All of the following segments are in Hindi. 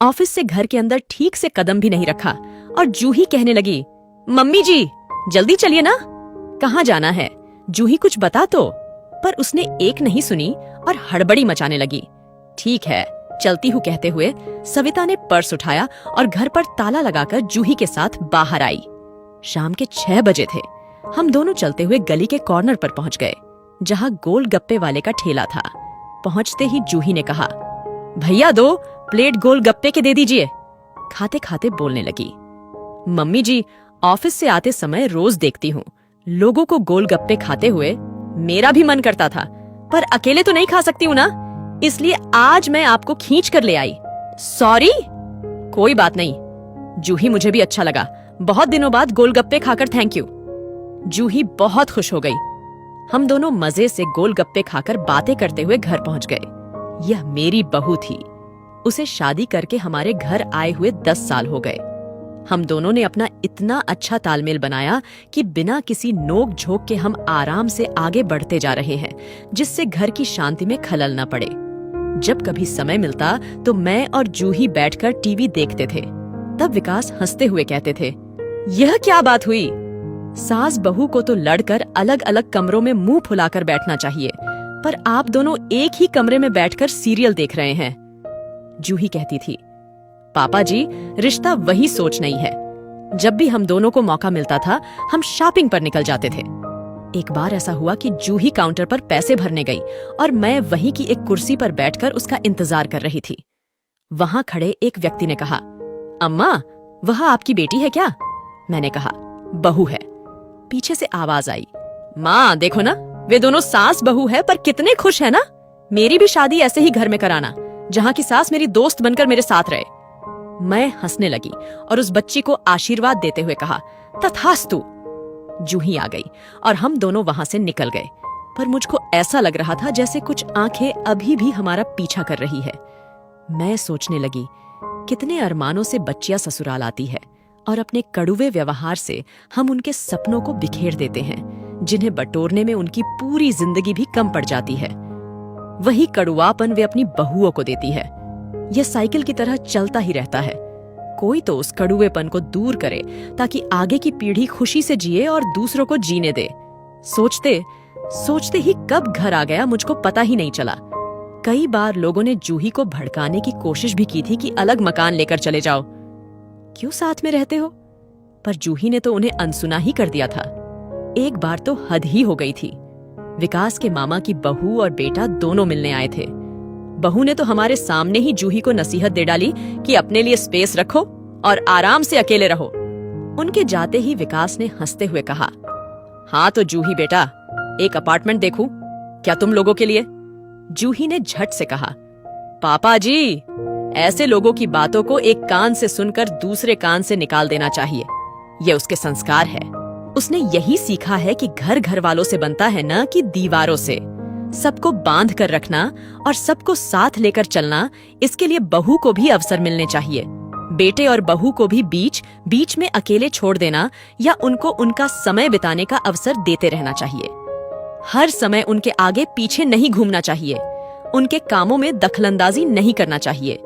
ऑफिस से घर के अंदर ठीक से कदम भी नहीं रखा और जूही कहने लगी, मम्मी जी जल्दी चलिए ना। कहाँ जाना है? जूही कुछ बता तो। पर उसने एक नहीं सुनी और हड़बड़ी मचाने लगी। ठीक है चलती हूँ कहते हुए सविता ने पर्स उठाया और घर पर ताला लगाकर जूही के साथ बाहर आई। शाम के 6 बजे थे। हम दोनों चलते हुए गली के कॉर्नर पर पहुंच गए जहां गोलगप्पे वाले का ठेला था। पहुंचते ही जूही ने कहा, भैया 2 प्लेट गोलगप्पे के दे दीजिए। खाते खाते बोलने लगी, मम्मी जी ऑफिस से आते समय रोज देखती हूँ लोगों को गोलगप्पे खाते हुए, मेरा भी मन करता था पर अकेले तो नहीं खा सकती हूँ ना, इसलिए आज मैं आपको खींच कर ले आई। सॉरी। कोई बात नहीं जूही, मुझे भी अच्छा लगा, बहुत दिनों बाद गोलगप्पे खाकर थैंक यू। जूही बहुत खुश हो गई। हम दोनों मजे से गोलगप्पे खाकर बातें करते हुए घर पहुंच गए। यह मेरी बहू थी। उसे शादी करके हमारे घर आए हुए 10 साल हो गए। हम दोनों ने अपना इतना अच्छा तालमेल बनाया कि बिना किसी नोक झोंक के हम आराम से आगे बढ़ते जा रहे हैं, जिससे घर की शांति में खलल न पड़े। जब कभी समय मिलता तो मैं और जूही बैठकर टीवी देखते थे। तब विकास हंसते हुए कहते थे, यह क्या बात हुई? सास बहू को तो लड़कर अलग अलग कमरों में मुंह फुलाकर बैठना चाहिए, पर आप दोनों एक ही कमरे में बैठकर सीरियल देख रहे हैं। जूही कहती थी, पापा जी रिश्ता वही सोच नहीं है। जब भी हम दोनों को मौका मिलता था हम शॉपिंग पर निकल जाते थे। एक बार ऐसा हुआ कि जूही काउंटर पर पैसे भरने गई और मैं वहीं की एक कुर्सी पर बैठकर उसका इंतजार कर रही थी। वहां खड़े एक व्यक्ति ने कहा, अम्मा वह आपकी बेटी है क्या? मैंने कहा, बहू है। पीछे से आवाज आई, माँ देखो ना वे दोनों सास बहू है पर कितने खुश है ना। मेरी भी शादी ऐसे ही घर में कराना जहाँ की सास मेरी दोस्त बनकर मेरे साथ रहे। मैं हंसने लगी और उस बच्ची को आशीर्वाद देते हुए कहा, तथास्तु। जूही आ गई और हम दोनों वहां से निकल गए, पर मुझको ऐसा लग रहा था जैसे कुछ आंखें अभी भी हमारा पीछा कर रही है। मैं सोचने लगी, कितने अरमानों से बच्चियां ससुराल आती है और अपने कड़ुवे व्यवहार से हम उनके सपनों को बिखेर देते हैं, जिन्हें बटोरने में उनकी पूरी जिंदगी भी कम पड़ जाती है। वही कड़ुवापन वे अपनी बहुओं को देती है। यह साइकिल की तरह चलता ही रहता है। कोई तो उस कड़ुवेपन को दूर करे ताकि आगे की पीढ़ी खुशी से जिए और दूसरों को जीने दे। सोचते सोचते ही कब घर आ गया मुझको पता ही नहीं चला। कई बार लोगों ने जूही को भड़काने की कोशिश भी की थी कि अलग मकान लेकर चले जाओ, क्यों साथ में रहते हो? पर जूही ने तो उन्हें अनसुना ही कर दिया था। एक बार तो हद ही हो गई थी। विकास के मामा की बहू और बेटा दोनों मिलने आए थे। बहू ने तो हमारे सामने ही जूही को नसीहत दे डाली कि अपने लिए स्पेस रखो और आराम से अकेले रहो। उनके जाते ही विकास ने हंसते हुए कहा, हाँ तो जूही बेटा एक अपार्टमेंट देखूं क्या तुम लोगों के लिए? जूही ने झट से कहा, पापा जी ऐसे लोगों की बातों को एक कान से सुनकर दूसरे कान से निकाल देना चाहिए। यह उसके संस्कार है। उसने यही सीखा है कि घर घर वालों से बनता है न कि दीवारों से। सबको बांध कर रखना और सबको साथ लेकर चलना, इसके लिए बहू को भी अवसर मिलने चाहिए। बेटे और बहू को भी बीच बीच में अकेले छोड़ देना या उनको उनका समय बिताने का अवसर देते रहना चाहिए। हर समय उनके आगे पीछे नहीं घूमना चाहिए। उनके कामों में दखलंदाजी नहीं करना चाहिए।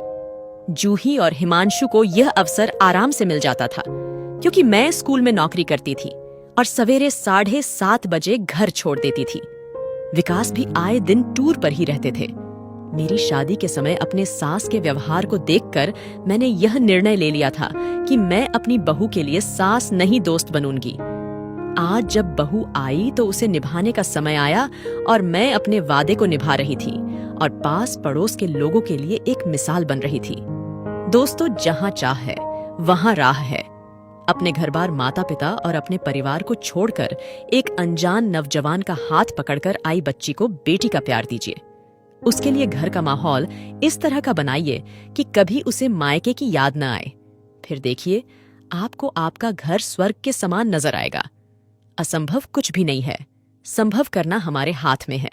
जूही और हिमांशु को यह अवसर आराम से मिल जाता था, क्योंकि मैं स्कूल में नौकरी करती थी और सवेरे 7:30 बजे घर छोड़ देती थी। विकास भी आए दिन टूर पर ही रहते थे। मेरी शादी के समय अपने सास के व्यवहार को देखकर मैंने यह निर्णय ले लिया था कि मैं अपनी बहू के लिए सास नहीं दोस्त बनूंगी। आज जब बहू आई तो उसे निभाने का समय आया और मैं अपने वादे को निभा रही थी और पास पड़ोस के लोगों के लिए एक मिसाल बन रही थी। दोस्तों, जहां चाह है वहां राह है। अपने घर बार माता पिता और अपने परिवार को छोड़कर एक अनजान नवजवान का हाथ पकड़कर आई बच्ची को बेटी का प्यार दीजिए। उसके लिए घर का माहौल इस तरह का बनाइए कि कभी उसे मायके की याद न आए। फिर देखिए, आपको आपका घर स्वर्ग के समान नजर आएगा। असंभव कुछ भी नहीं है, संभव करना हमारे हाथ में है।